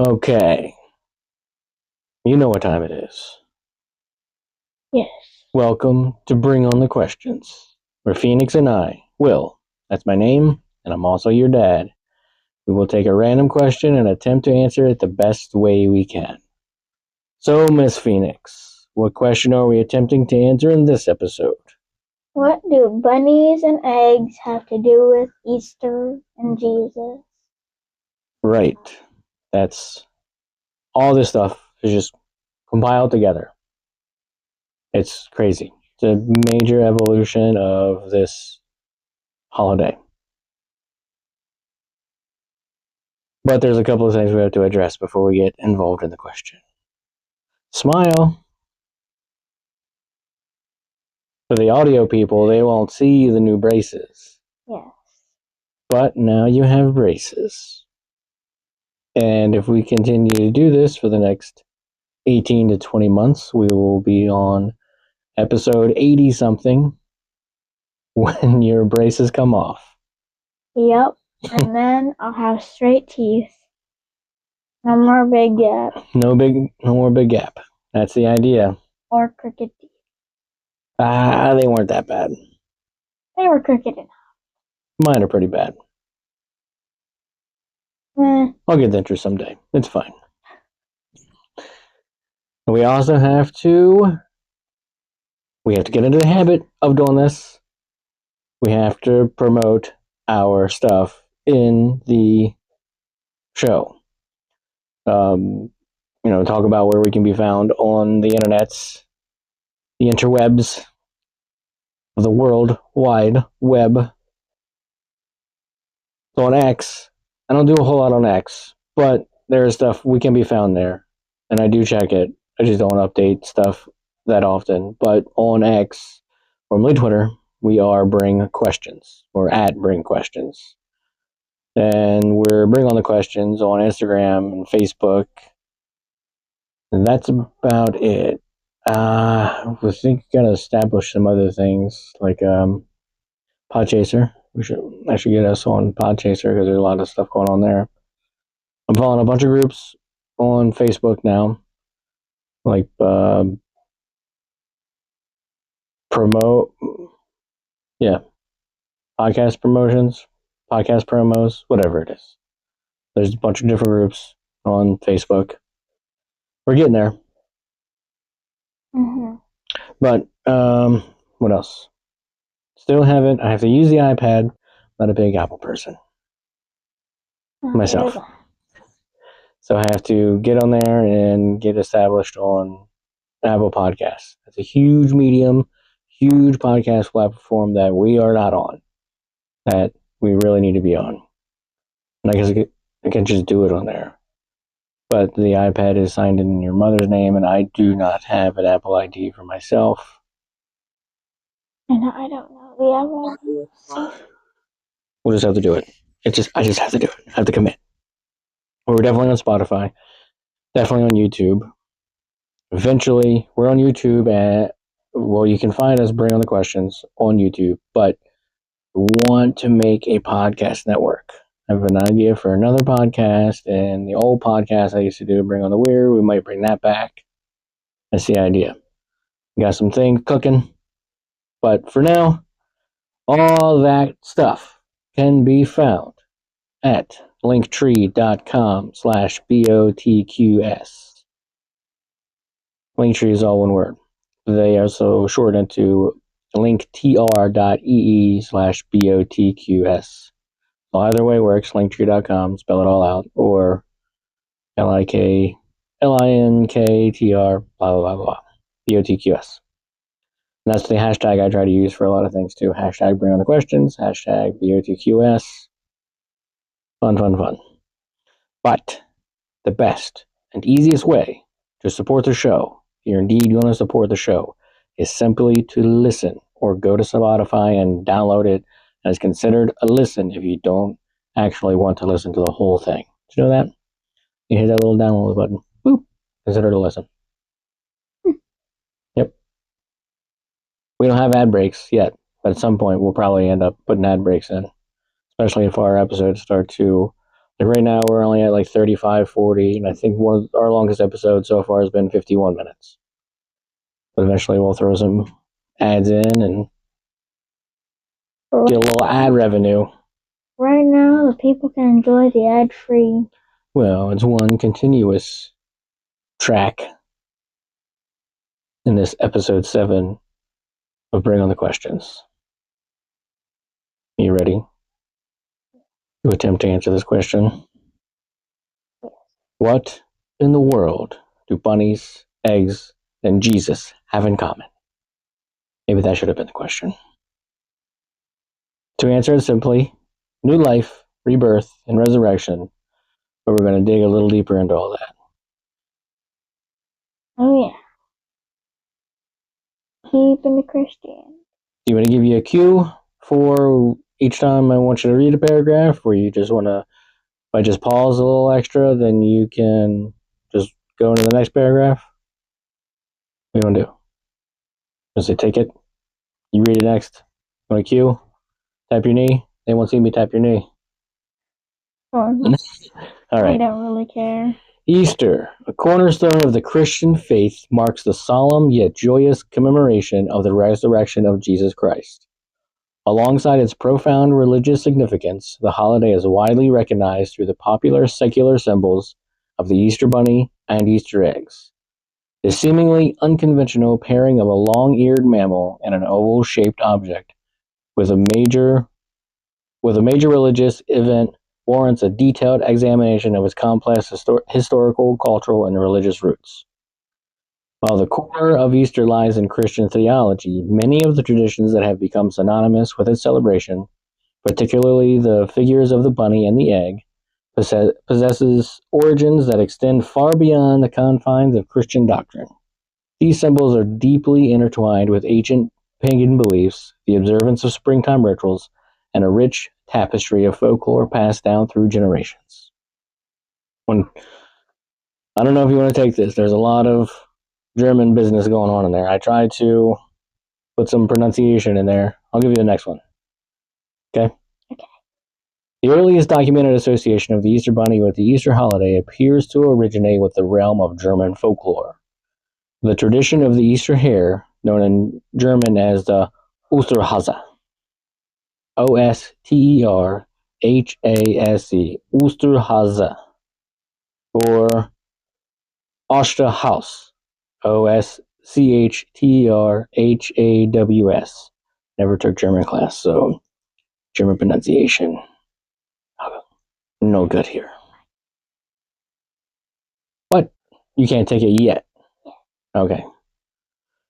Okay. You know what time it is. Yes. Welcome to Bring On the Questions, where Phoenix and I, Will, that's my name, and I'm also your dad, we will take a random question and attempt to answer it the best way we can. So, Miss Phoenix, what question are we attempting to answer in this episode? What do bunnies and eggs have to do with Easter and Jesus? Right. That's all this stuff is just compiled together. It's crazy. It's a major evolution of this holiday. But there's a couple of things we have to address before we get involved in the question. Smile. For the audio people, they won't see the new braces. Yes. But now you have braces. And if we continue to do this for the next 18 to 20 months, we will be on episode 80 something when your braces come off. Yep. And then I'll have straight teeth. No more big gap. No more big gap. That's the idea. Or crooked teeth. They weren't that bad. They were crooked enough. Mine are pretty bad. I'll get the interest someday. It's fine. We also have to get into the habit of doing this. We have to promote our stuff in the show. Talk about where we can be found on the internets, the interwebs, the World Wide Web. So on X, I don't do a whole lot on X, but there is stuff we can be found there, and I do check it. I just don't update stuff that often. But on X, formerly Twitter, we are Bring Questions, or at Bring Questions. And we're Bring On the Questions on Instagram and Facebook. And that's about it. I think we gotta establish some other things, like Podchaser. I should get us on Podchaser because there's a lot of stuff going on there. I'm following a bunch of groups on Facebook now, like podcast promotions, podcast promos, whatever it is. There's a bunch of different groups on Facebook. We're getting there. Mm-hmm. But what else? Still haven't. I have to use the iPad. Not a big Apple person myself. So I have to get on there and get established on Apple Podcasts. It's a huge medium, huge podcast platform that we are not on, that we really need to be on. And I guess I can just do it on there. But the iPad is signed in your mother's name, and I do not have an Apple ID for myself. And I don't know the Apple ID. So. We'll just have to do it. I just have to do it. I have to commit. We're definitely on Spotify. Definitely on YouTube. Eventually, we're on YouTube you can find us Bring On the Questions on YouTube, but we want to make a podcast network. I have an idea for another podcast, and the old podcast I used to do, Bring On the Weird, we might bring that back. That's the idea. We got some things cooking, but for now, all that stuff can be found at linktree.com/BOTQS. Linktree is all one word. They also shorten into linktr.ee/BOTQS. So either way works, linktree.com, spell it all out, or LINKTR, blah, blah, blah, blah, BOTQS. And that's the hashtag I try to use for a lot of things too. Hashtag Bring On The Questions, hashtag BOTQS. Fun. But the best and easiest way to support the show, if you're indeed going to support the show, is simply to listen or go to Spotify and download it as considered a listen if you don't actually want to listen to the whole thing. Did you know that? You hit that little download button. Boop. Consider it a listen. Yep. We don't have ad breaks yet, but at some point we'll probably end up putting ad breaks in, especially if our episodes start to Like right now, we're only at like 35, 40, and I think one of our longest episodes so far has been 51 minutes. But eventually, we'll throw some ads in and get a little ad revenue. Right now, the people can enjoy the ad-free. Well, it's one continuous track in this episode 7 of Bring on the Questions. Are you ready to attempt to answer this question? What in the world do bunnies, eggs, and Jesus have in common? Maybe that should have been the question. To answer it simply, new life, rebirth, and resurrection, but we're going to dig a little deeper into all that. Oh, yeah. Keeping the Christian. Do you want to give you a cue for each time I want you to read a paragraph, or you just want to, if I just pause a little extra, then you can just go into the next paragraph? What do you want to do? Just say take it. You read it next. You want a cue? Tap your knee. They won't see me tap your knee. All right. I don't really care. Easter, a cornerstone of the Christian faith, marks the solemn yet joyous commemoration of the resurrection of Jesus Christ. Alongside its profound religious significance, the holiday is widely recognized through the popular secular symbols of the Easter Bunny and Easter eggs. The seemingly unconventional pairing of a long-eared mammal and an oval-shaped object with a major religious event warrants a detailed examination of its complex historical, cultural, and religious roots. While the core of Easter lies in Christian theology, many of the traditions that have become synonymous with its celebration, particularly the figures of the bunny and the egg, possesses origins that extend far beyond the confines of Christian doctrine. These symbols are deeply intertwined with ancient pagan beliefs, the observance of springtime rituals, and a rich tapestry of folklore passed down through generations. I don't know if you want to take this. There's a lot of German business going on in there. I tried to put some pronunciation in there. I'll give you the next one. Okay? Okay. The earliest documented association of the Easter Bunny with the Easter holiday appears to originate with the realm of German folklore. The tradition of the Easter hare, known in German as the Osterhase, Osterhase, Osterhase, or Osterhaus, Oschterhaws. Never took German class, so German pronunciation, no good here. What? You can't take it yet? Okay.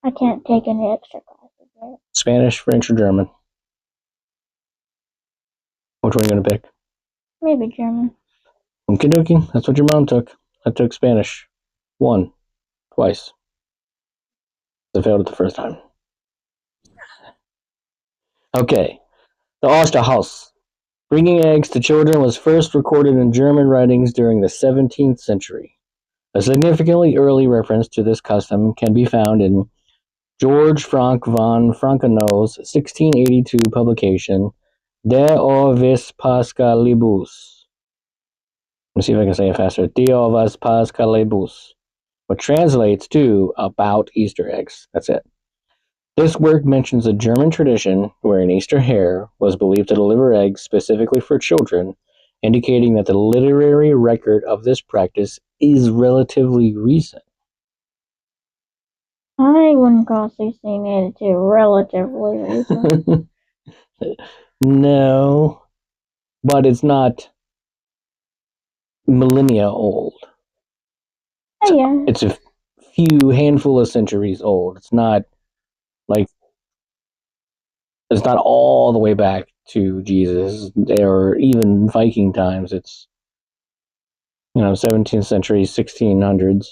I can't take any extra classes yet. Spanish, French, or German? Which one are you going to pick? Maybe German. Okie dokie. That's what your mom took. I took Spanish. Twice. I failed it the first time. Okay. The Osterhaus. Bringing eggs to children was first recorded in German writings during the 17th century. A significantly early reference to this custom can be found in George Frank von Frankenau's 1682 publication, De Ovis Pascalibus. Let me see if I can say it faster. De Ovis Pascalibus, which translates to about Easter eggs. That's it. This work mentions a German tradition where an Easter hare was believed to deliver eggs specifically for children, indicating that the literary record of this practice is relatively recent. I wouldn't call 1682 relatively recent. No, but it's not millennia old. Oh, yeah. It's a few handful of centuries old. It's not all the way back to Jesus or even Viking times. It's 17th century, 1600s,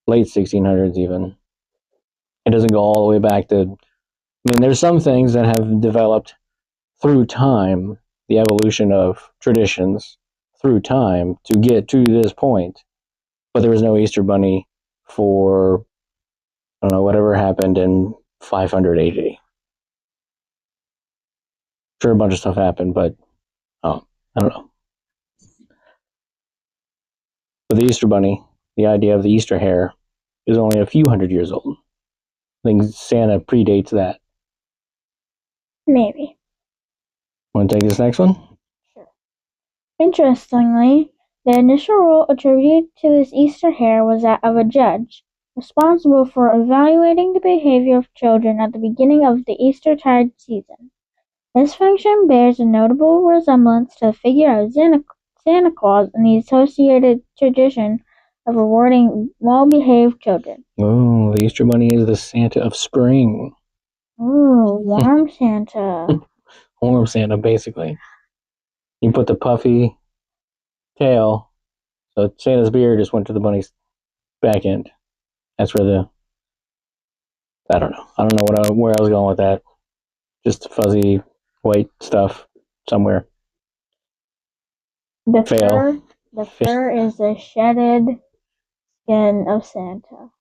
late 1600s even. It doesn't go all the way back to. There's some things that have developed through time, the evolution of traditions through time to get to this point. But there was no Easter Bunny for, I don't know, whatever happened in 500 AD. Sure, a bunch of stuff happened, but I don't know. But the Easter Bunny, the idea of the Easter hare, is only a few hundred years old. I think Santa predates that. Maybe. Want to take this next one? Sure. Interestingly, the initial role attributed to this Easter hare was that of a judge, responsible for evaluating the behavior of children at the beginning of the Eastertide season. This function bears a notable resemblance to the figure of Santa Claus and the associated tradition of rewarding well-behaved children. Oh, the Easter Bunny is the Santa of spring. Ooh, warm Santa. Warm Santa, basically. You put the puffy tail, so Santa's beard just went to the bunny's back end. That's where the I don't know. I don't know where I was going with that. Just fuzzy white stuff somewhere. The Fail. fur is the shedded skin of Santa.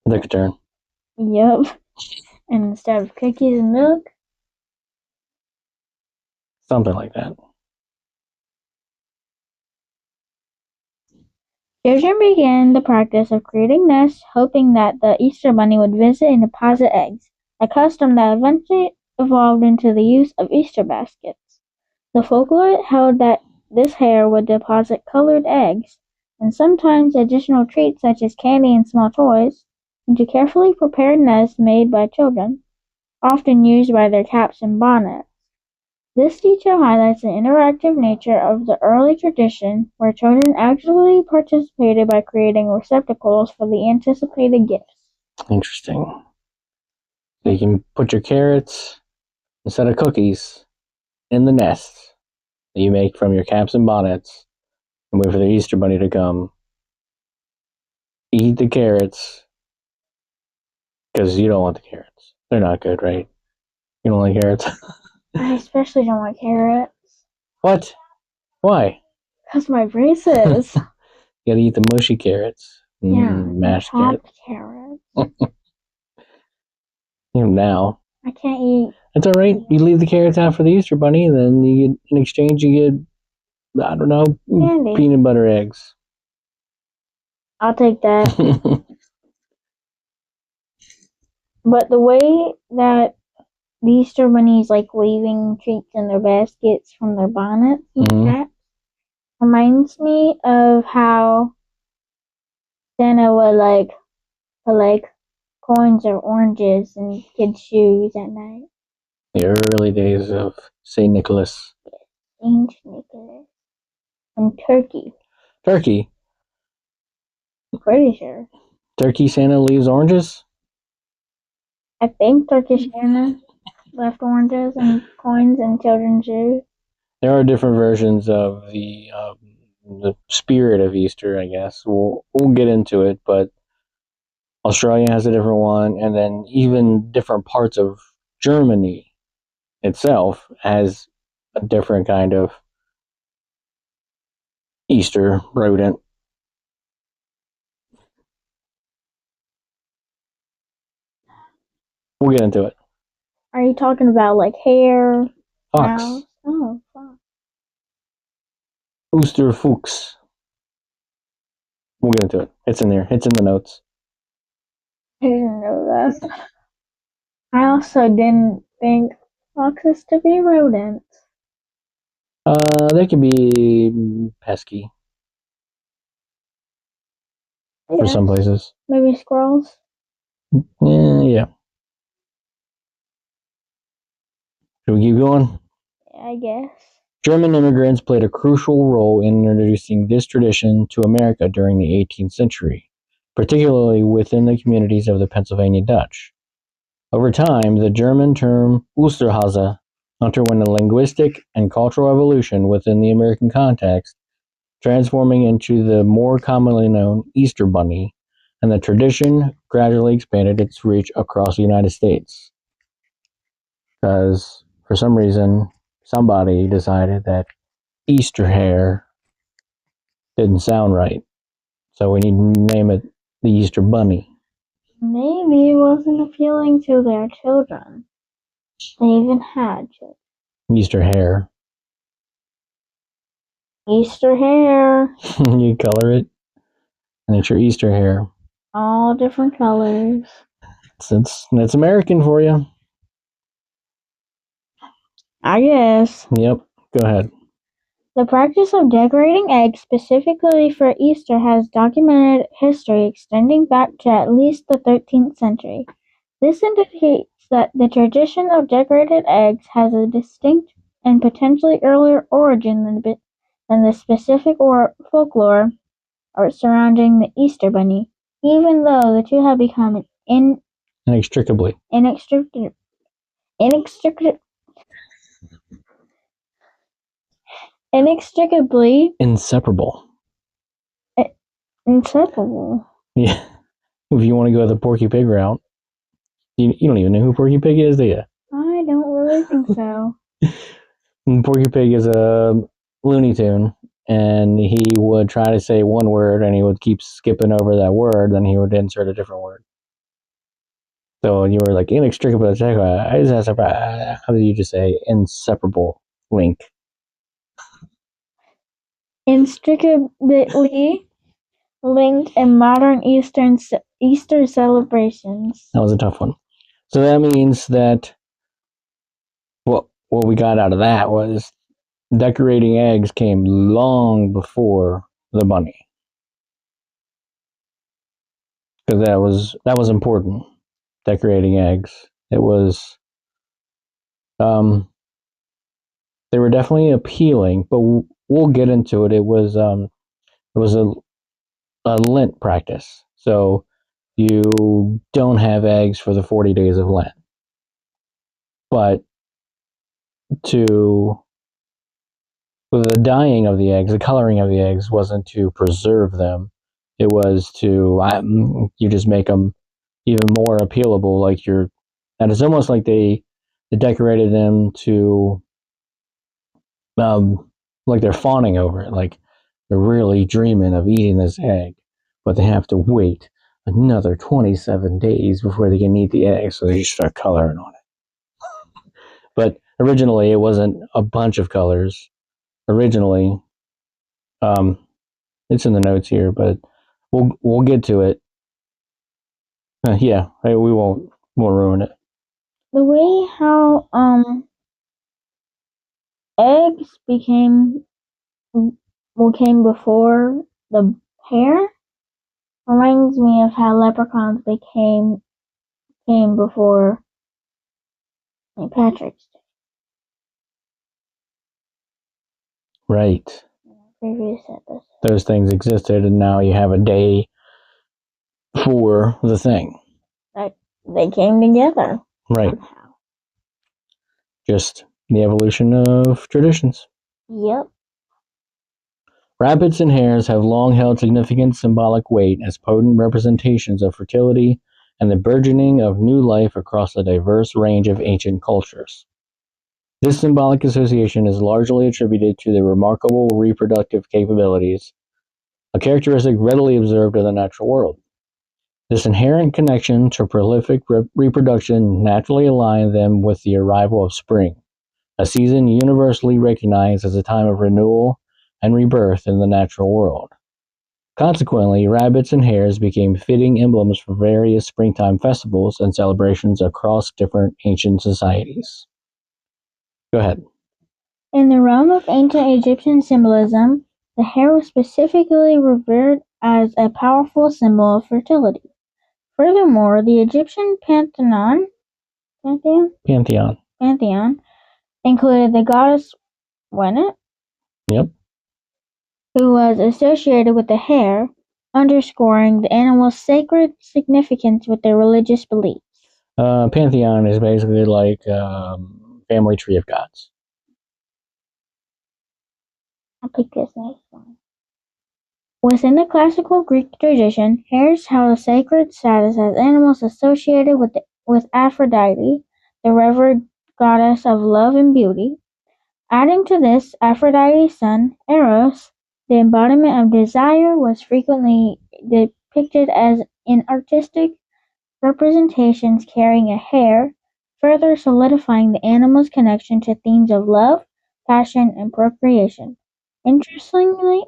Take a turn. Yep. And instead of cookies and milk, Something like that. children began the practice of creating nests, hoping that the Easter Bunny would visit and deposit eggs, a custom that eventually evolved into the use of Easter baskets. The folklore held that this hare would deposit colored eggs, and sometimes additional treats such as candy and small toys, into carefully prepared nests made by children, often used by their caps and bonnets. This detail highlights the interactive nature of the early tradition, where children actively participated by creating receptacles for the anticipated gifts. Interesting. So you can put your carrots instead of cookies in the nests that you make from your caps and bonnets and wait for the Easter Bunny to come. Eat the carrots because you don't want the carrots. They're not good, right? You don't like carrots? I especially don't like carrots. What? Why? Because my braces. You gotta eat the mushy carrots. Yeah, Mashed chopped carrots. carrots. Now. I can't eat. It's alright. You leave the carrots out for the Easter Bunny, and then you get, in exchange, you get, I don't know, Candy. peanut butter eggs. I'll take that. But the way that the Easter bunnies like waving treats in their baskets from their bonnets and caps reminds me of how Santa would like put like coins or oranges in kids' shoes at night. The early days of St. Nicholas. Saint Nicholas. And turkey. Turkey. I'm pretty sure. Turkey Santa leaves oranges? I think Turkish Santa left oranges and coins in children's shoes. There are different versions of the spirit of Easter, I guess. We'll get into it, but Australia has a different one, and then even different parts of Germany itself has a different kind of Easter rodent. We'll get into it. Are you talking about like hair? Fox. Mouse? Oh, fox. Oosterfuchs. We'll get into it. It's in there. It's in the notes. I didn't know that. I also didn't think foxes to be rodents. They can be pesky for some places. Maybe squirrels. Yeah. Should we keep going? I guess. German immigrants played a crucial role in introducing this tradition to America during the 18th century, particularly within the communities of the Pennsylvania Dutch. Over time, the German term Osterhase underwent a linguistic and cultural evolution within the American context, transforming into the more commonly known Easter Bunny, and the tradition gradually expanded its reach across the United States. Because, for some reason, somebody decided that Easter hare didn't sound right. So we need to name it the Easter Bunny. Maybe it wasn't appealing to their children. They even had children. Easter hare. Easter hare. You color it, and it's your Easter hare. All different colors. It's American for you. I guess. Yep. Go ahead. The practice of decorating eggs specifically for Easter has documented history extending back to at least the 13th century. This indicates that the tradition of decorated eggs has a distinct and potentially earlier origin than the specific folklore surrounding the Easter Bunny, even though the two have become Inextricably. inextricably Inseparable. inseparable. Yeah. If you want to go the Porky Pig route, you don't even know who Porky Pig is, do you? I don't really think so. Porky Pig is a Looney Tune, and he would try to say one word, and he would keep skipping over that word, then he would insert a different word. So you were like inextricable. How did you just say inseparable link? Inextricably linked in modern Easter celebrations. That was a tough one. So that means that what we got out of that was decorating eggs came long before the bunny, because that was important. Decorating eggs. It was they were definitely appealing, but we'll get into it. It was a Lent practice, so you don't have eggs for the 40 days of Lent, but to the dyeing of the eggs, the coloring of the eggs wasn't to preserve them. It was to you just make them even more appealable. And it's almost like they decorated them to like they're fawning over it, like they're really dreaming of eating this egg, but they have to wait another 27 days before they can eat the egg, so they just start coloring on it. But originally, it wasn't a bunch of colors. Originally, um, it's in the notes here, but we'll get to it. Yeah, we won't ruin it. The way how eggs came before the hare reminds me of how leprechauns came before St. Patrick's Day. Right. Previous episode. Those things existed, and now you have a day for the thing. They came together. Right. Somehow. Just the evolution of traditions. Yep. Rabbits and hares have long held significant symbolic weight as potent representations of fertility and the burgeoning of new life across a diverse range of ancient cultures. This symbolic association is largely attributed to their remarkable reproductive capabilities, a characteristic readily observed in the natural world. This inherent connection to prolific reproduction naturally aligned them with the arrival of spring, a season universally recognized as a time of renewal and rebirth in the natural world. Consequently, rabbits and hares became fitting emblems for various springtime festivals and celebrations across different ancient societies. Go ahead. In the realm of ancient Egyptian symbolism, the hare was specifically revered as a powerful symbol of fertility. Furthermore, the Egyptian pantheon included the goddess Wenet, Yep. who was associated with the hare, underscoring the animal's sacred significance with their religious beliefs. Pantheon is basically like family tree of gods. I'll pick this next one. Within the classical Greek tradition, hares held a sacred status as animals associated with Aphrodite, the revered goddess of love and beauty. Adding to this, Aphrodite's son, Eros, the embodiment of desire, was frequently depicted as in artistic representations carrying a hare, further solidifying the animal's connection to themes of love, passion, and procreation. Interestingly,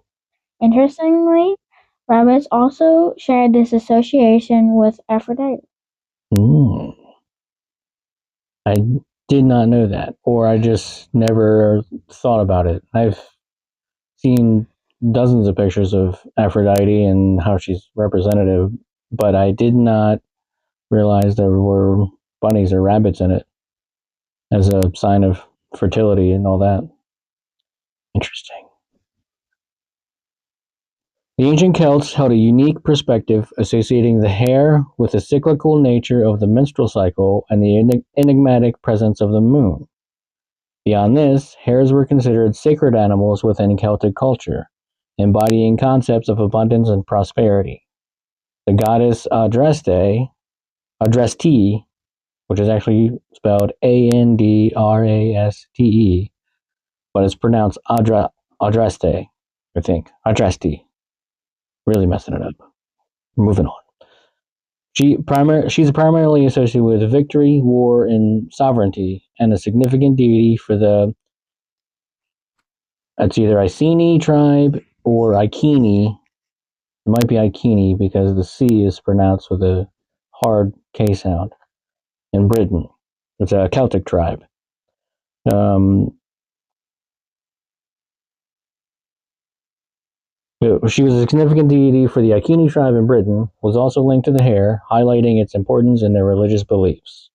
rabbits also share this association with Aphrodite. Mm. I did not know that, or I just never thought about it. I've seen dozens of pictures of Aphrodite and how she's representative, but I did not realize there were bunnies or rabbits in it as a sign of fertility and all that. Interesting. The ancient Celts held a unique perspective associating the hare with the cyclical nature of the menstrual cycle and the enigmatic presence of the moon. Beyond this, hares were considered sacred animals within Celtic culture, embodying concepts of abundance and prosperity. The goddess Adraste, which is actually spelled Andraste, but it's pronounced Adraste, I think. Adraste. Really messing it up. Moving on. She's primarily associated with victory, war, and sovereignty, and a significant deity for it's either Iceni tribe or Iceni. It might be Iceni because the C is pronounced with a hard K sound in Britain. It's a Celtic tribe. She was a significant deity for the Iceni tribe in Britain, was also linked to the hare, highlighting its importance in their religious beliefs.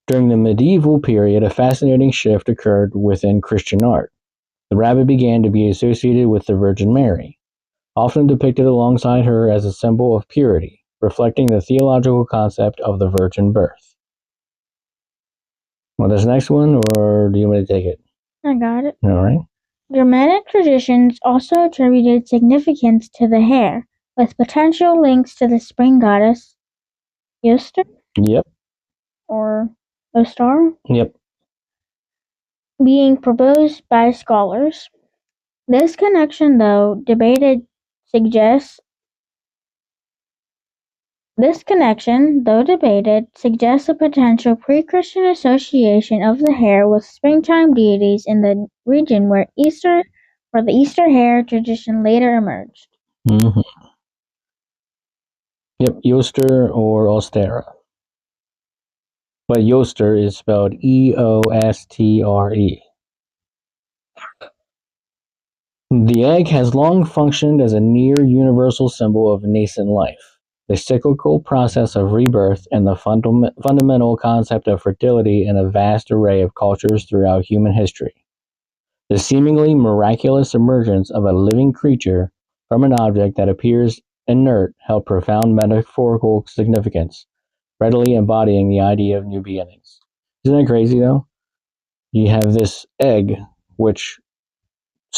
During the medieval period, a fascinating shift occurred within Christian art. The rabbit began to be associated with the Virgin Mary, often depicted alongside her as a symbol of purity, reflecting the theological concept of the virgin birth. Want this next one, or do you want me to take it? I got it. All right. Germanic traditions also attributed significance to the hare, with potential links to the spring goddess Easter Yep. or Ostar Yep. being proposed by scholars. This connection, though debated, suggests a potential pre-Christian association of the hare with springtime deities in the region where the Easter hare tradition later emerged. Mm-hmm. Yep, Eoster or Ostera. But Eoster is spelled Eostre. The egg has long functioned as a near-universal symbol of nascent life, the cyclical process of rebirth, and the fundamental concept of fertility in a vast array of cultures throughout human history. The seemingly miraculous emergence of a living creature from an object that appears inert held profound metaphorical significance, readily embodying the idea of new beginnings. Isn't that crazy, though? You have this egg, which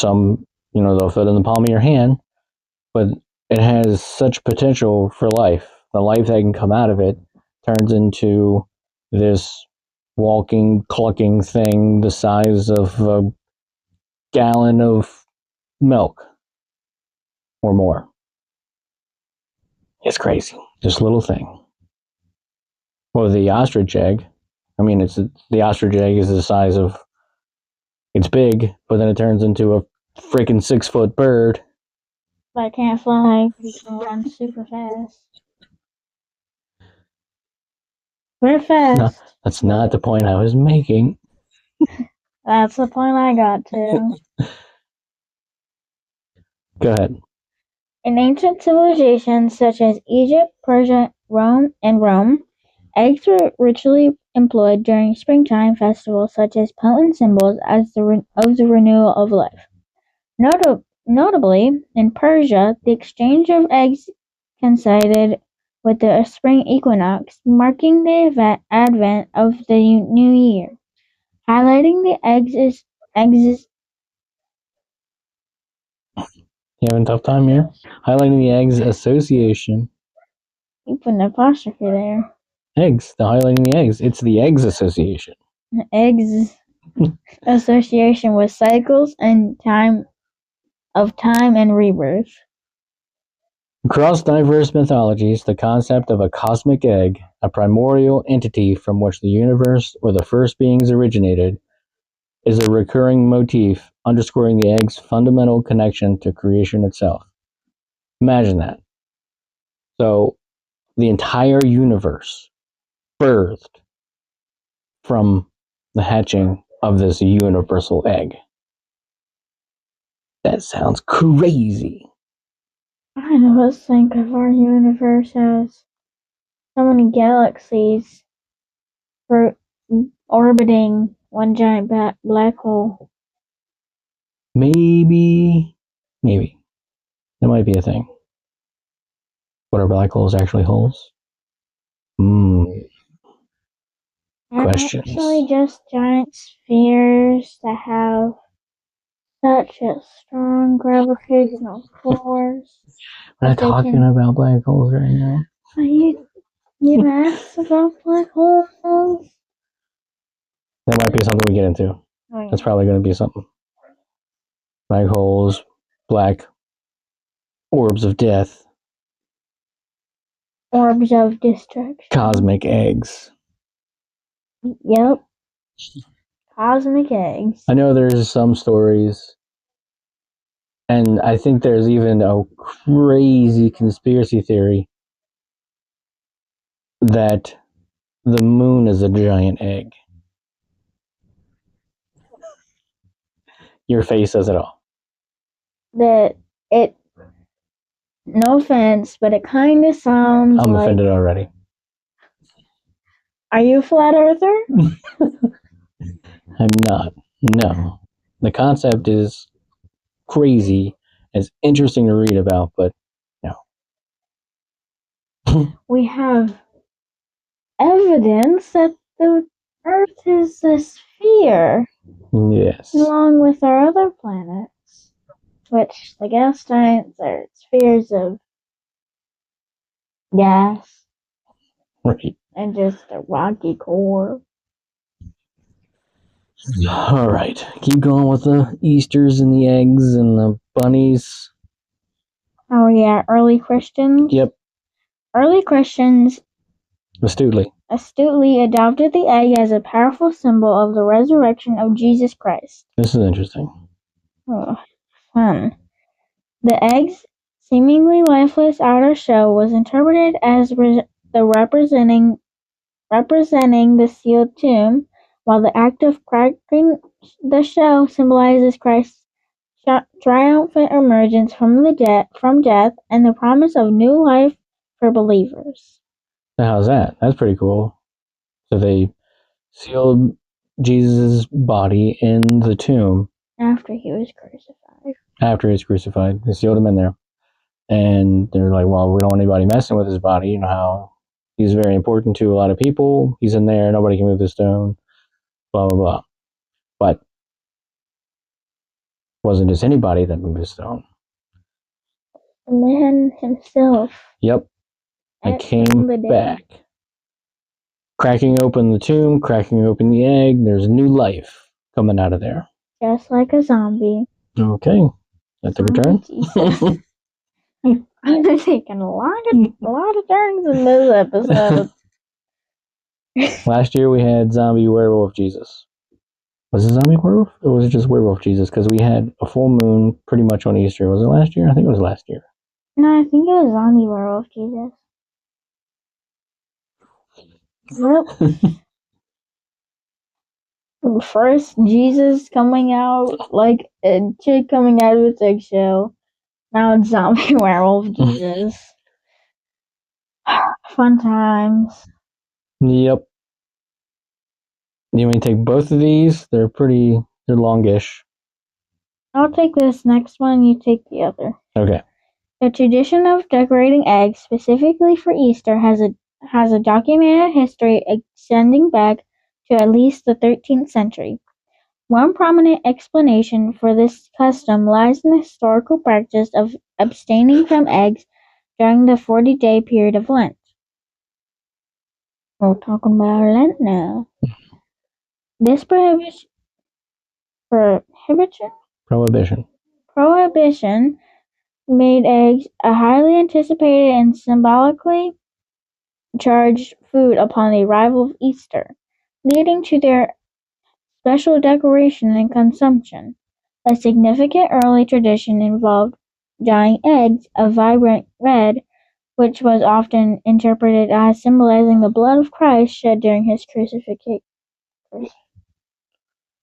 they'll fit in the palm of your hand, but it has such potential for life. The life that can come out of it turns into this walking, clucking thing the size of a gallon of milk or more. It's crazy. This little thing. Well, the ostrich egg, the ostrich egg is the size of, it's big, but then it turns into a freaking 6-foot bird. But I can't fly, you can run super fast. Very fast. No, that's not the point I was making. That's the point I got to. Go ahead. In ancient civilizations such as Egypt, Persia, Rome, eggs were ritually employed during springtime festivals such as potent symbols of the renewal of life. Notably, in Persia, the exchange of eggs coincided with the spring equinox, marking the advent of the new year, highlighting the eggs' You having a tough time here? Highlighting the eggs association. You put an apostrophe there. Eggs. The highlighting the eggs. It's the eggs association. Eggs association with cycles and time and rebirth. Across diverse mythologies, the concept of a cosmic egg, a primordial entity from which the universe or the first beings originated, is a recurring motif underscoring the egg's fundamental connection to creation itself. Imagine that. So, the entire universe birthed from the hatching of this universal egg. That sounds crazy. I know, let's think of our universe as so many galaxies orbiting one giant black hole. Maybe that might be a thing. What are black holes actually holes? They're Questions. actually just giant spheres that have such a strong gravitational force. We're not talking about black holes right now. You asked about black holes? That might be something we get into. Oh, yeah. That's probably going to be something. Black holes, black orbs of death, orbs of destruction, cosmic eggs. Yep. Cosmic eggs. I know there's some stories, and I think there's even a crazy conspiracy theory that the moon is a giant egg. Your face says it all. No offense, but it kind of sounds I'm offended already. Are you a flat earther? I'm not. No. The concept is crazy. It's interesting to read about, but no. We have evidence that the Earth is a sphere. Yes. Along with our other planets, which the gas giants are spheres of gas. Right. And just a rocky core. All right. Keep going with the Easters and the eggs and the bunnies. Oh, yeah. Early Christians? Yep. Early Christians astutely adopted the egg as a powerful symbol of the resurrection of Jesus Christ. This is interesting. Oh, fun. The egg's seemingly lifeless outer shell was interpreted as representing the sealed tomb, while the act of cracking the shell symbolizes Christ's triumphant emergence from death and the promise of new life for believers. Now, how's that? That's pretty cool. So they sealed Jesus' body in the tomb after he was crucified. They sealed him in there. And they're like, well, we don't want anybody messing with his body. You know how he's very important to a lot of people. He's in there. Nobody can move the stone. Blah, blah, blah. But it wasn't just anybody that moved the stone. The man himself. Yep. It came back. Cracking open the tomb, cracking open the egg. There's new life coming out of there. Just like a zombie. Okay. That took a turn. I'm taking a lot of turns in this episode. Last year we had zombie werewolf Jesus. Was it zombie werewolf? Or was it just werewolf Jesus? Because we had a full moon pretty much on Easter. Was it last year? I think it was last year. No, I think it was zombie werewolf Jesus. Yep. First, Jesus coming out like a chick coming out of its eggshell. Now it's zombie werewolf Jesus. Fun times. Yep. You want to take both of these? They're longish. I'll take this next one, you take the other. Okay. The tradition of decorating eggs specifically for Easter has a documented history extending back to at least the 13th century. One prominent explanation for this custom lies in the historical practice of abstaining from eggs during the 40-day period of Lent. We're talking about Lent now. This prohibition made eggs a highly anticipated and symbolically charged food upon the arrival of Easter, leading to their special decoration and consumption. A significant early tradition involved dyeing eggs a vibrant red, which was often interpreted as symbolizing the blood of Christ shed during his crucifixion.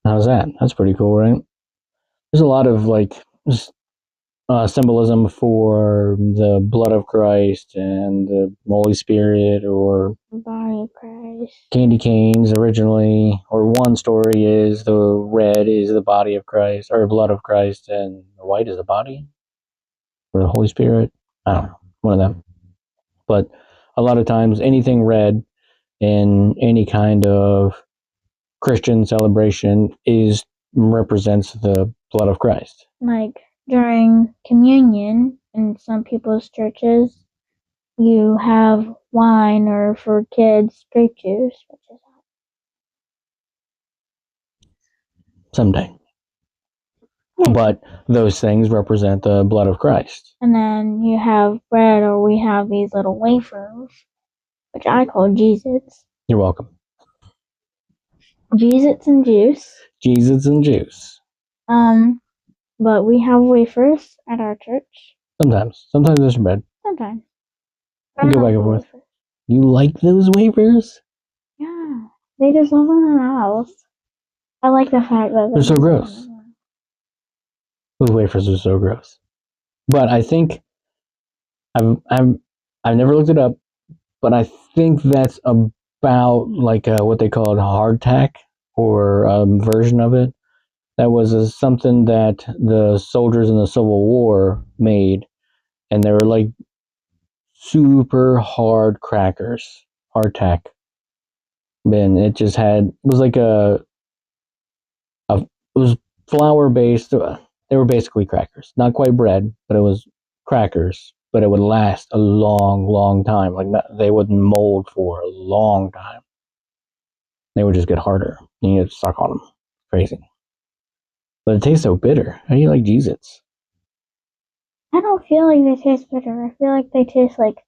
How's that? That's pretty cool, right? There's a lot of symbolism for the blood of Christ and the Holy Spirit, or Body of Christ. candy canes originally. Or one story is the red is the body of Christ or blood of Christ, and the white is the body or the Holy Spirit. I don't know, one of them. But a lot of times, anything red in any kind of Christian celebration represents the blood of Christ. Like during communion in some people's churches, you have wine, or for kids, grape juice, which is Someday. Yeah. But those things represent the blood of Christ. And then you have bread, or we have these little wafers, which I call Jesus. You're welcome. Jesus and juice. Jesus and juice. But we have wafers at our church. Sometimes. Sometimes there's bread. Sometimes. You go back and forth. Wafers. You like those wafers? Yeah. They just live in the house. I like the fact that they're so gross. Those wafers are so gross. But I think I've never looked it up, but I think that's about like what they call it, hardtack, or a version of it. That was something that the soldiers in the Civil War made, and they were like super hard crackers, hardtack. And it just was like it was flour based. They were basically crackers, not quite bread, but it was crackers. But it would last a long, long time. Like they wouldn't mold for a long time. They would just get harder, and you get stuck on them. Crazy. But it tastes so bitter. How do you like Jesus? I don't feel like they taste bitter. I feel like they taste like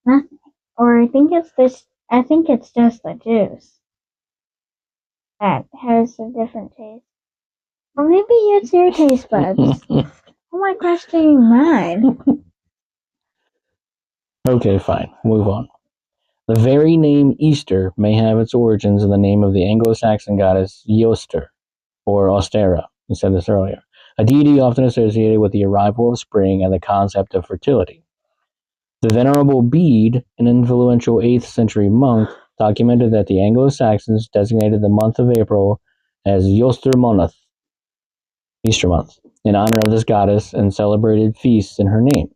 nothing. Or I think it's just the juice that has a different taste. Or maybe it's your taste buds. Who am I questioning mine? Okay, fine. Move on. The very name Easter may have its origins in the name of the Anglo-Saxon goddess Eostre, or Austera. We said this earlier. A deity often associated with the arrival of spring and the concept of fertility. The Venerable Bede, an influential 8th century monk, documented that the Anglo-Saxons designated the month of April as Eoster Month, Easter month, in honor of this goddess, and celebrated feasts in her name.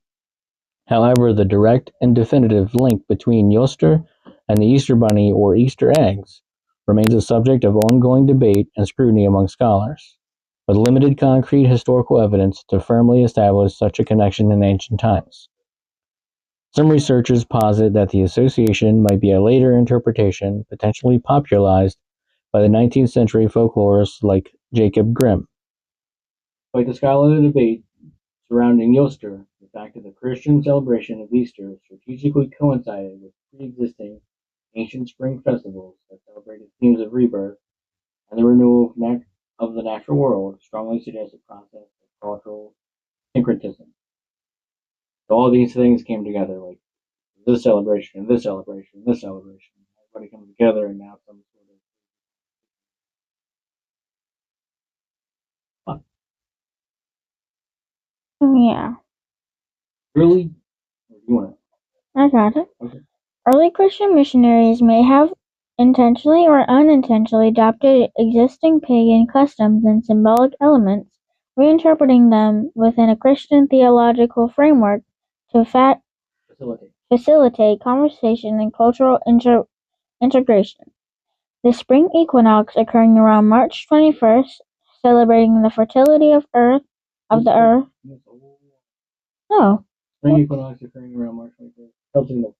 However, the direct and definitive link between Eoster and the Easter Bunny or Easter eggs remains a subject of ongoing debate and scrutiny among scholars, with limited concrete historical evidence to firmly establish such a connection in ancient times. Some researchers posit that the association might be a later interpretation, potentially popularized by the 19th century folklorists like Jacob Grimm. Despite the scholarly debate surrounding Easter, the fact that the Christian celebration of Easter strategically coincided with pre-existing ancient spring festivals that celebrated themes of rebirth and the renewal of the natural world strongly suggests a process of cultural syncretism. So all these things came together, like this celebration, this celebration, this celebration. Everybody comes together, and now some sort of. Yeah. Really? Or do you want to? I got it. Okay. Early Christian missionaries may have intentionally or unintentionally adopted existing pagan customs and symbolic elements, reinterpreting them within a Christian theological framework to facilitate conversation and cultural integration. The spring equinox, occurring around March 21st, celebrating the fertility of the earth. No. Spring equinox occurring around March 21st.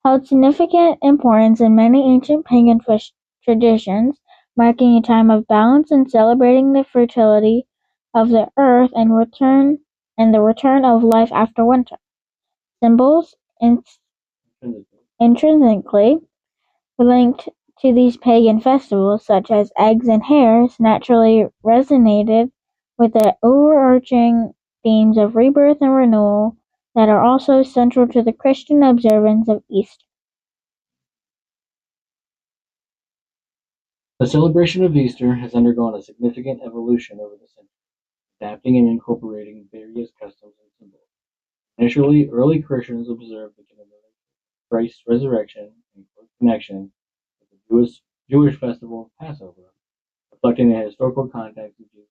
Held significant importance in many ancient pagan traditions, marking a time of balance and celebrating the fertility of the earth and the return of life after winter. Symbols intrinsically linked to these pagan festivals, such as eggs and hares, naturally resonated with the overarching themes of rebirth and renewal that are also central to the Christian observance of Easter. The celebration of Easter has undergone a significant evolution over the centuries, adapting and incorporating various customs and symbols. Initially, early Christians observed the commemoration of Christ's resurrection in close connection with the Jewish festival of Passover, reflecting the historical context of Jesus'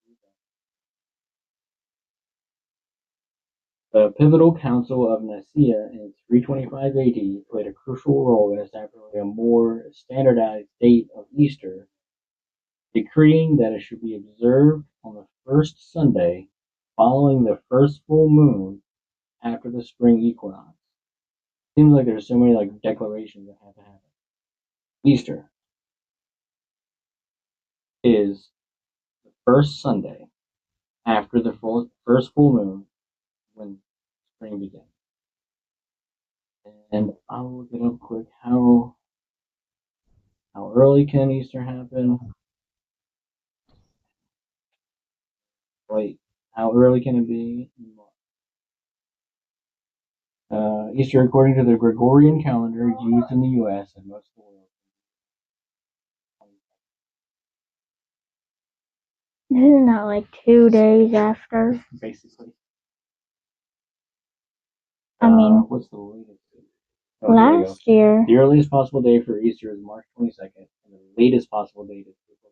death. The pivotal Council of Nicaea in 325 AD played a crucial role in establishing a more standardized date of Easter, decreeing that it should be observed on the first Sunday following the first full moon after the spring equinox. Seems like there's so many declarations that have to happen. Easter is the first Sunday after the first full moon when spring begins. And I'll look it up quick. How early can Easter happen? Wait, how early can it be? Easter, according to the Gregorian calendar used in the U.S. and most of the world. Isn't that like 2 days after? Basically. I mean, what's the latest? last year. The earliest possible day for Easter is March 22nd, and the latest possible date is April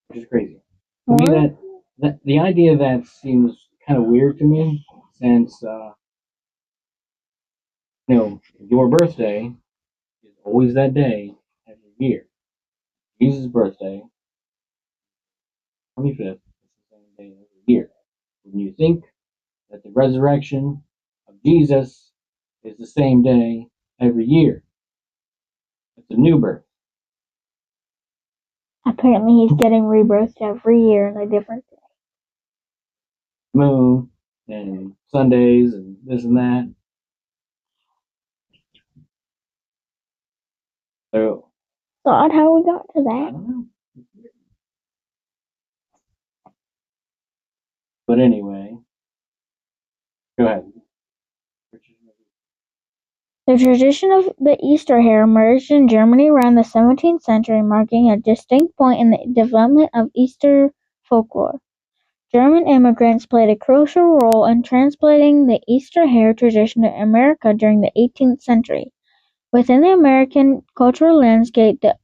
22nd, which is crazy. To me, that the idea of that seems kind of weird to me, since your birthday is always that day every year. Jesus' birthday, 25th, is the same day every year. When you think that the resurrection of Jesus is the same day every year, it's a new birth. Apparently, he's getting rebirthed every year in a different day. Moon and Sundays and this and that. So, Thought how we got to I that. don't know. But anyway, go ahead. The tradition of the Easter hare emerged in Germany around the 17th century, marking a distinct point in the development of Easter folklore. German immigrants played a crucial role in translating the Easter hare tradition to America during the 18th century. Within the American cultural landscape, the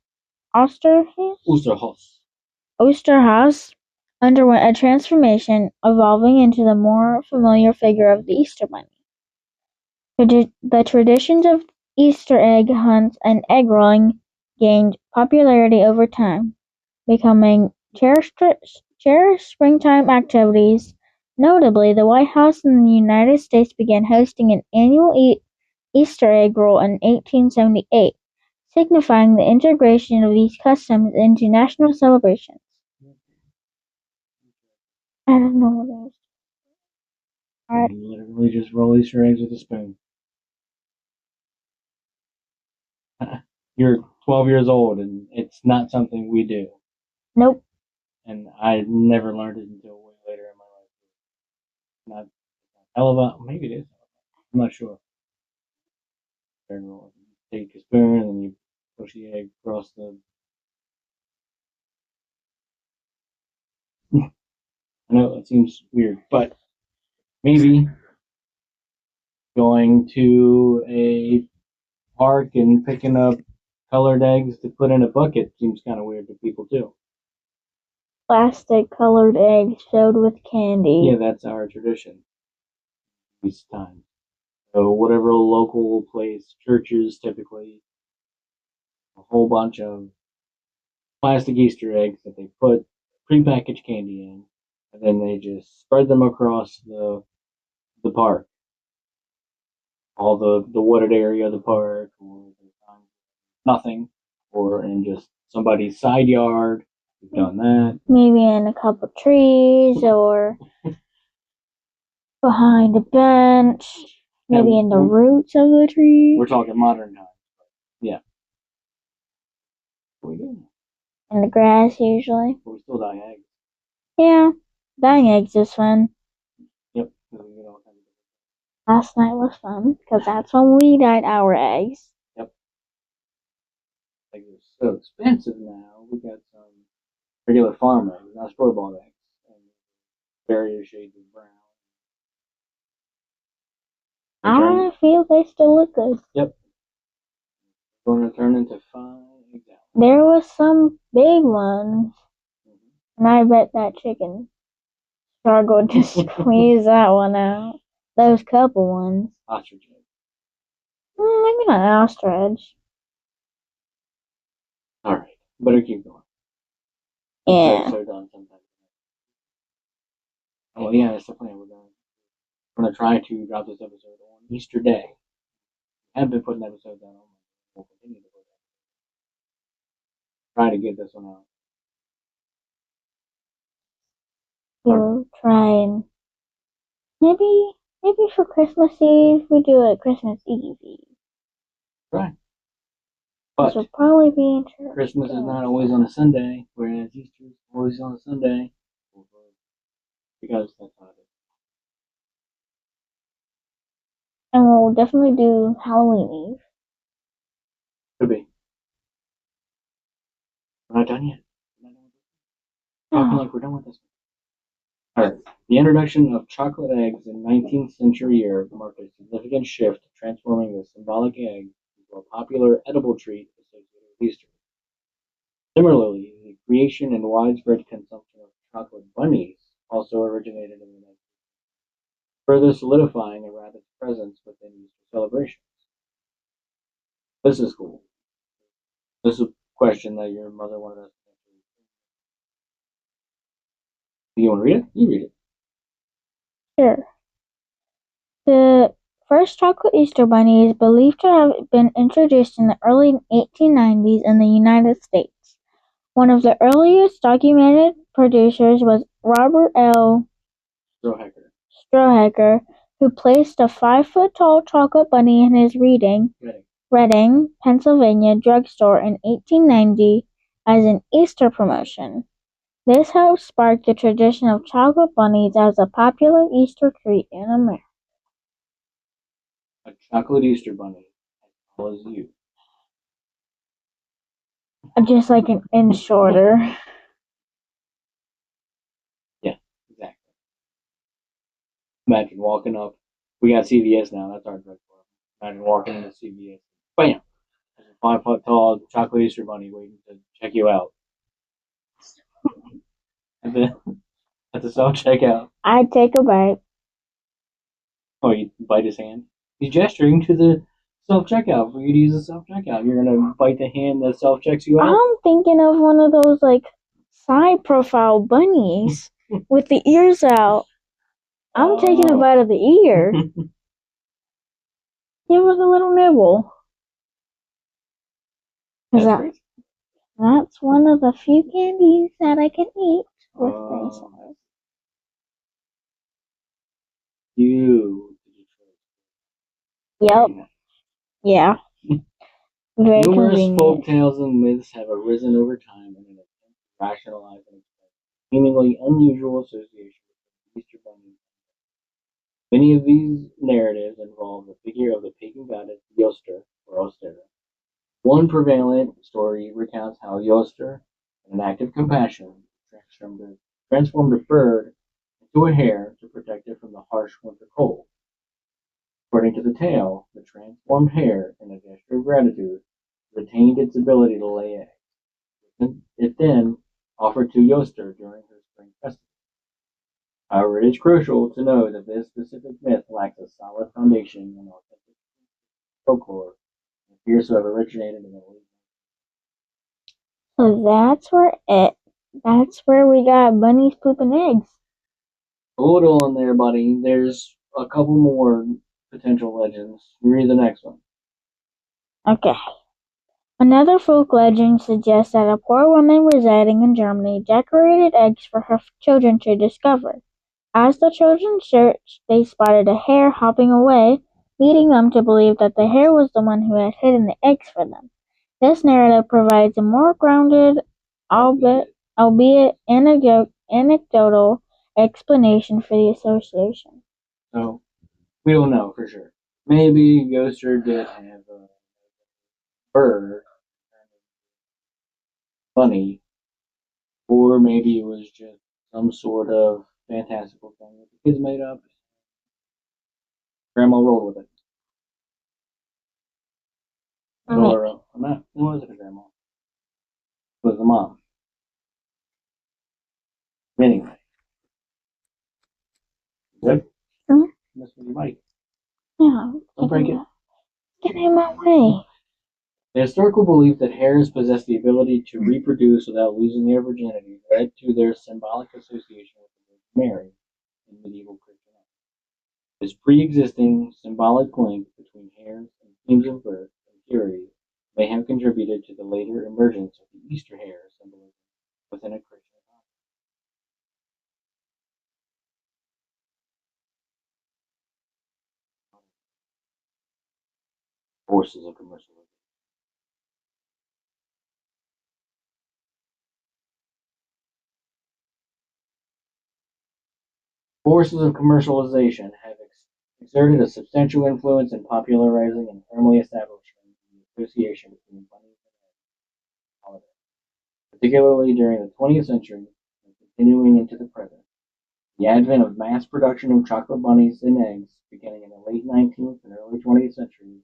Osterhaus underwent a transformation, evolving into the more familiar figure of the Easter Bunny. The traditions of Easter egg hunts and egg rolling gained popularity over time, becoming cherished springtime activities. Notably, the White House in the United States began hosting an annual Easter egg roll in 1878, signifying the integration of these customs into national celebrations. I don't know what it is. Alright. You literally just roll Easter eggs with a spoon. You're 12 years old, and it's not something we do. Nope. And I never learned it until way later in my life. Not hell of a, maybe it is. I'm not sure. You take a spoon and you push the egg across the. I know it seems weird, but maybe going to a park and picking up colored eggs to put in a bucket seems kind of weird to people too. Plastic colored eggs filled with candy. Yeah, that's our tradition. These times. So whatever local place, churches typically, a whole bunch of plastic Easter eggs that they put prepackaged candy in, and then they just spread them across the park, all the wooded area of the park, or nothing, or in just somebody's side yard. We've done that. Maybe in a couple trees or behind a bench. Maybe in the roots of the tree. We're talking modern times. Yeah. What are we doing? In the grass, usually. But we still dye eggs. Yeah, dyeing eggs is fun. Yep. We get all kinds of Last night was fun, because that's when we dyed our eggs. Yep. Eggs are so expensive now. We got some regular farm eggs, not store-bought eggs, and various shades of brown. I feel they still look good. Yep. Going to turn into 5 eggs out. There was some big ones, and I bet that chicken struggled to squeeze that one out. Those couple ones. Ostrich eggs. Maybe not ostrich. All right. Better keep going. Yeah. So done sometimes. Oh yeah, that's the plan. We're gonna try to drop this episode on Easter Day. I have been putting episodes out on. We'll continue to put that. Try to get this one out. We'll try and maybe for Christmas Eve we do it Christmas Eve. Right. This But will probably be interesting. Christmas is not always on a Sunday, whereas Easter is always on a Sunday. Because that's how it is. And we'll definitely do Halloween Eve. Could be. We're not done yet. Talking like we're done with this. Alright. The introduction of chocolate eggs in 19th century Europe marked a significant shift, transforming the symbolic egg into a popular edible treat associated with Easter. Similarly, the creation and widespread consumption of chocolate bunnies also originated in the United States, further solidifying a rabbit's presence within Easter celebrations. This is cool. This is a question that your mother wanted us to answer. Do you want to read it? You read it. Sure. The first chocolate Easter bunny is believed to have been introduced in the early 1890s in the United States. One of the earliest documented producers was Robert L. Strohacker, who placed a 5-foot-tall chocolate bunny in his Reading, Pennsylvania drugstore in 1890 as an Easter promotion. This helped spark the tradition of chocolate bunnies as a popular Easter treat in America. A chocolate Easter bunny, as tall as you. Just like an inch shorter. Yeah, exactly. Imagine walking up. We got CVS now. That's our drugstore. Imagine walking into CVS. Bam! There's a 5-foot-tall chocolate Easter bunny waiting to check you out. At the self-checkout. I'd take a bite. Oh, you bite his hand? He's gesturing to the self-checkout for you to use the self-checkout. You're going to bite the hand that self-checks you out? I'm thinking of one of those, like, side-profile bunnies with the ears out. I'm taking a bite of the ear. Give us a little nibble. That's one of the few candies that I can eat with face on it. Yep. Yeah. Very Numerous convenient. folk tales and myths have arisen over time in an attempt to rationalize and explain seemingly unusual association with the Easter Bunny. Many of these narratives involve the figure of the pagan goddess Yoster, or Ostera. One prevalent story recounts how Yoster, in an act of compassion, transformed a bird into a hare to protect it from the harsh winter cold. According to the tale, the transformed hare, in a gesture of gratitude, retained its ability to lay eggs. It then offered to Yoster during her spring festival. However, it is crucial to know that this specific myth lacks a solid foundation in authentic folklore and appears to have originated in the late. So that's where we got bunnies pooping eggs. Hold on there, buddy. There's a couple more potential legends. Read the next one. Okay. Another folk legend suggests that a poor woman residing in Germany decorated eggs for her children to discover. As the children searched, they spotted a hare hopping away leading them to believe that the hare was the one who had hidden the eggs for them. This narrative provides a more grounded, albeit anecdotal, explanation for the association. So we don't know for sure. Maybe Ghoster did have a bird, bunny, or maybe it was just some sort of fantastical thing that the kids made up. Grandma rolled with it. Or not, it wasn't a grandma. It was the mom. Anyway, good. Mhm. Mess with your mic. Yeah, Don't break it. get in my way. The historical belief that hares possess the ability to reproduce without losing their virginity led to their symbolic association with the Virgin Mary in medieval Christianity. This pre-existing symbolic link between hares and themes of birth and purity may have contributed to the later emergence of the Easter hare symbolism within a Christian context. Forces of commercialization. Forces of commercialization have exerted a substantial influence in popularizing and firmly establishing the association between bunnies and holidays, particularly during the 20th century and continuing into the present. The advent of mass production of chocolate bunnies and eggs, beginning in the late 19th and early 20th centuries,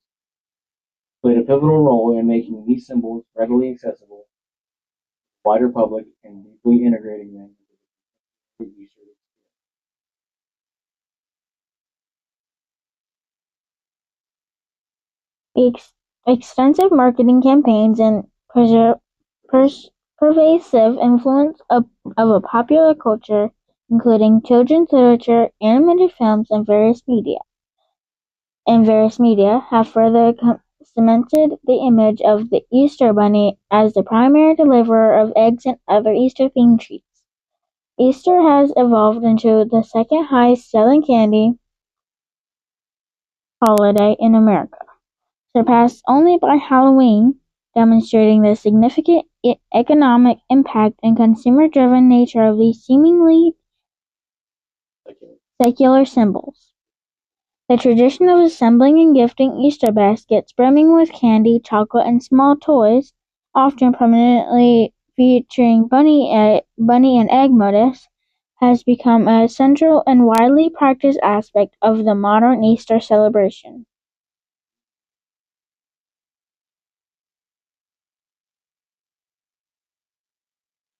played a pivotal role in making these symbols readily accessible to the wider public and deeply integrating them into the Easter experience. The extensive marketing campaigns and pervasive influence of a popular culture, including children's literature, animated films, and various media, have further cemented the image of the Easter Bunny as the primary deliverer of eggs and other Easter-themed treats. Easter has evolved into the second highest-selling candy holiday in America, surpassed only by Halloween, demonstrating the significant economic impact and consumer-driven nature of these seemingly secular symbols. The tradition of assembling and gifting Easter baskets brimming with candy, chocolate, and small toys, often prominently featuring bunny and egg motifs, has become a central and widely practiced aspect of the modern Easter celebration.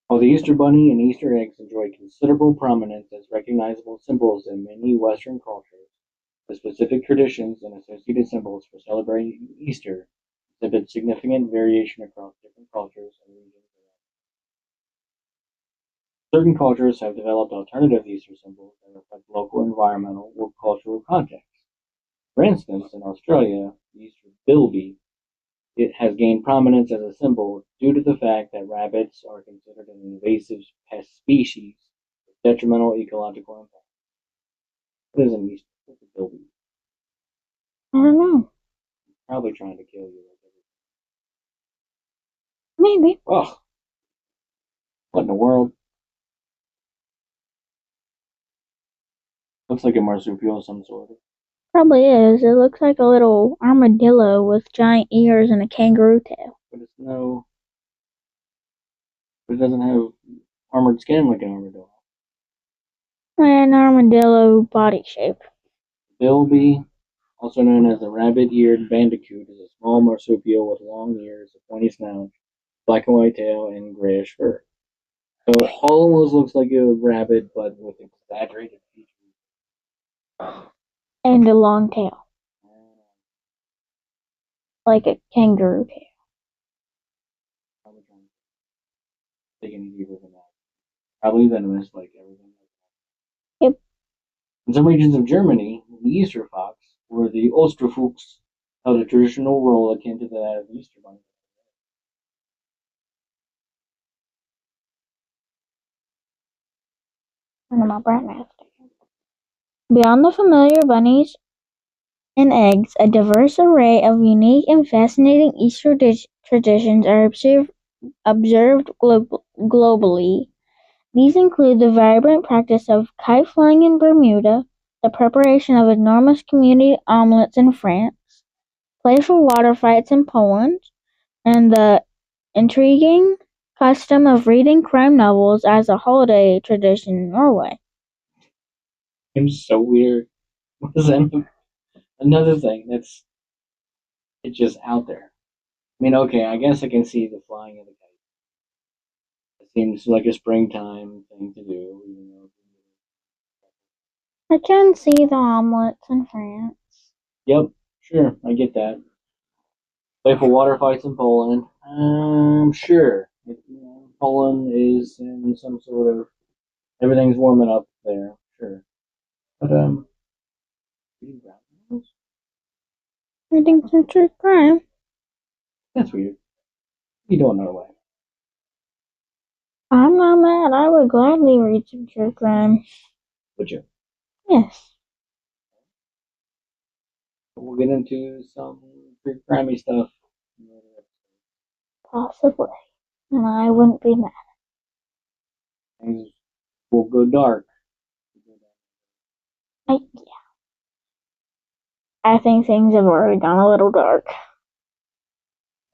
While the Easter Bunny and Easter eggs enjoy considerable prominence as recognizable symbols in many Western cultures, the specific traditions and associated symbols for celebrating Easter exhibit significant variation across different cultures and regions. Certain cultures have developed alternative Easter symbols that reflect local environmental or cultural contexts. For instance, in Australia, the Easter bilby it has gained prominence as a symbol due to the fact that rabbits are considered an invasive pest species with detrimental ecological impact. What is an Easter? What's a bilby? I don't know. Probably trying to kill you. Maybe. Oh, what in the world? Looks like a marsupial of some sort. Probably is. It looks like a little armadillo with giant ears and a kangaroo tail. But it's no. But it doesn't have armored skin like an armadillo. An armadillo body shape. Bilby, also known as the rabbit-eared bandicoot, is a small marsupial with long ears, a pointy snout, black and white tail, and grayish fur. So it almost looks like a rabbit, but with exaggerated features. And a long tail. Like a kangaroo tail. Probably trying to take any deeper than that. Probably venomous, like everything. Yep. In some regions of Germany, the Easter fox, or the Osterfuchs, held a traditional role akin to that of the Easter bunny. And my brightness. Beyond the familiar bunnies and eggs, a diverse array of unique and fascinating Easter traditions are observed globally. These include the vibrant practice of kite flying in Bermuda, the preparation of enormous community omelets in France, playful water fights in Poland, and the intriguing custom of reading crime novels as a holiday tradition in Norway. Seems so weird. What is that? Another thing that's it's just out there. I mean, okay, I guess I can see the flying of the kite. It seems like a springtime thing to do. I can see the omelets in France. Yep, sure, I get that. Playful water fights in Poland. Sure. Poland is in some sort of everything's warming up there. Sure, but Reading some true crime. that's weird. You don't know why. I'm not mad. I would gladly read some true crime. Would you? Yes, We'll get into some pretty crimey stuff. possibly. And I wouldn't be mad. Things will go dark. Yeah. I think things have already gone a little dark.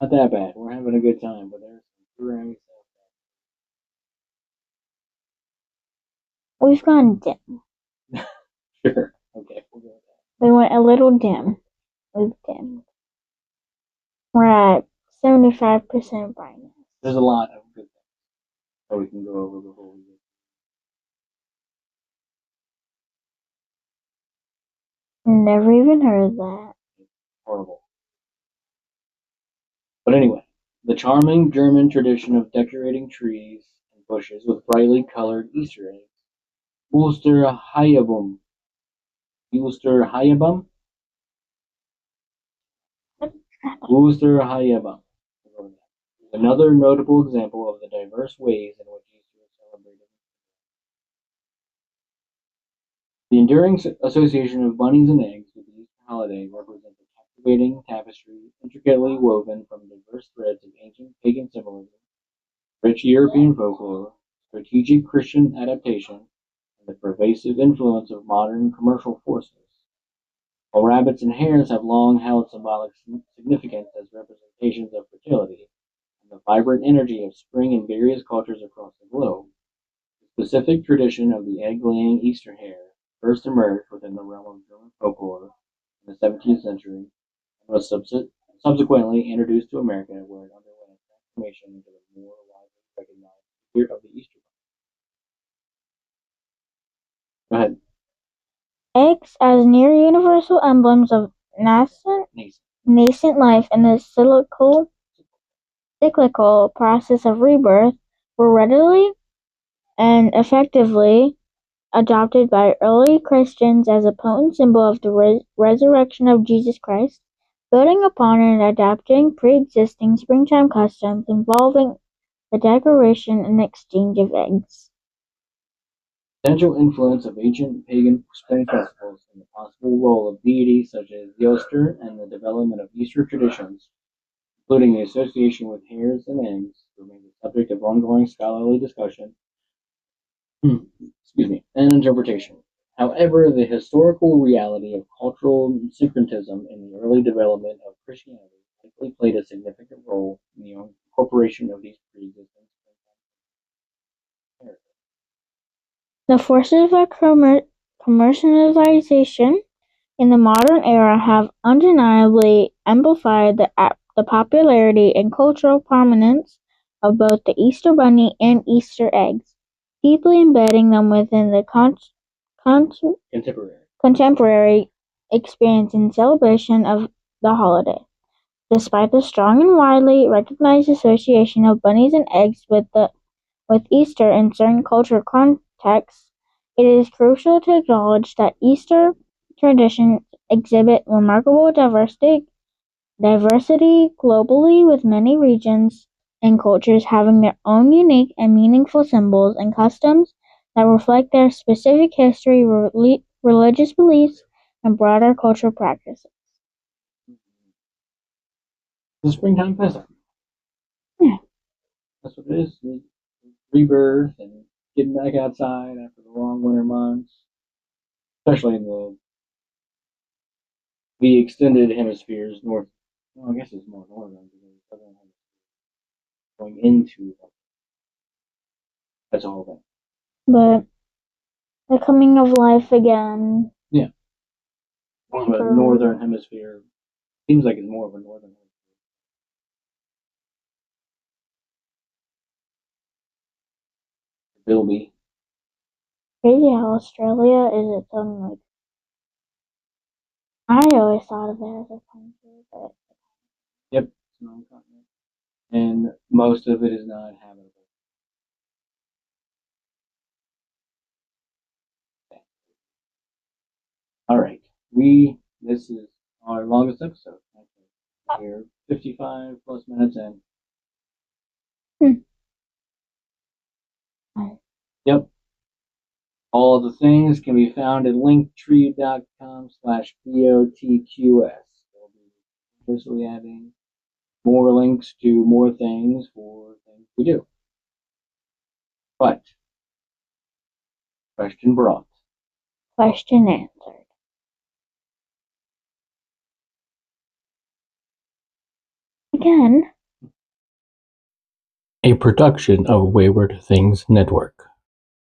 Not that bad. We're having a good time, but there's some crimey stuff. We've gone dim. Sure. Okay, we'll go with that. We went a little dim. We've dimmed. We're at 75% brightness. There's a lot of good things that we can go over before we get. Never even heard that. Horrible. But anyway, the charming German tradition of decorating trees and bushes with brightly colored Easter eggs. Osterhaibum. Osterhaibum? Osterhaibum. Another notable example of the diverse ways in which Easter is celebrated. The enduring association of bunnies and eggs with the Easter holiday represents a captivating tapestry intricately woven from diverse threads of ancient pagan symbolism, rich European folklore, strategic Christian adaptation, and the pervasive influence of modern commercial forces. While rabbits and hares have long held symbolic significance as representations of fertility and the vibrant energy of spring in various cultures across the globe, the specific tradition of the egg-laying Easter hare first emerged within the realm of German folklore in the 17th century and was subsequently introduced to America, where it underwent a transformation into the more widely recognized figure of the Easter Bunny. Go ahead. Eggs as near universal emblems of nascent life in the cyclical process of rebirth were readily and effectively adopted by early Christians as a potent symbol of the resurrection of Jesus Christ, building upon and adapting pre-existing springtime customs involving the decoration and exchange of eggs. Potential influence of ancient pagan spring festivals and the possible role of deities such as Easter and the development of Easter traditions, including the association with hares and eggs, remain the subject of ongoing scholarly discussion and interpretation. However, the historical reality of cultural syncretism in the early development of Christianity likely played a significant role in the incorporation of these pre-existing springtime. The forces of commercialization in the modern era have undeniably amplified the popularity and cultural prominence of both the Easter Bunny and Easter eggs, deeply embedding them within the contemporary experience and celebration of the holiday. Despite the strong and widely recognized association of bunnies and eggs with Easter in certain cultural contexts, it is crucial to acknowledge that Easter traditions exhibit remarkable diversity globally, with many regions and cultures having their own unique and meaningful symbols and customs that reflect their specific history, religious beliefs, and broader cultural practices. The springtime pheasant. Yeah. That's what it is. Rebirth and getting back outside after the long winter months, especially in the extended hemispheres, north. Well, I guess it's more northern because the southern hemisphere going into that's a whole thing. But the coming of life again. Yeah, more of a northern hemisphere. Seems like it's more of a northern hemisphere. Bilby. Crazy how Australia is its own, like, I always thought of it as a country, but Yep, it's an own continent, and most of it is not habitable. Okay. All right, this is our longest episode. We're 55 plus minutes in. Yep. All of the things can be found at linktree.com/BOTQS. We'll be officially adding more links to more things for things we do. But, question brought. question answered. Again. A production of Wayward Things Network.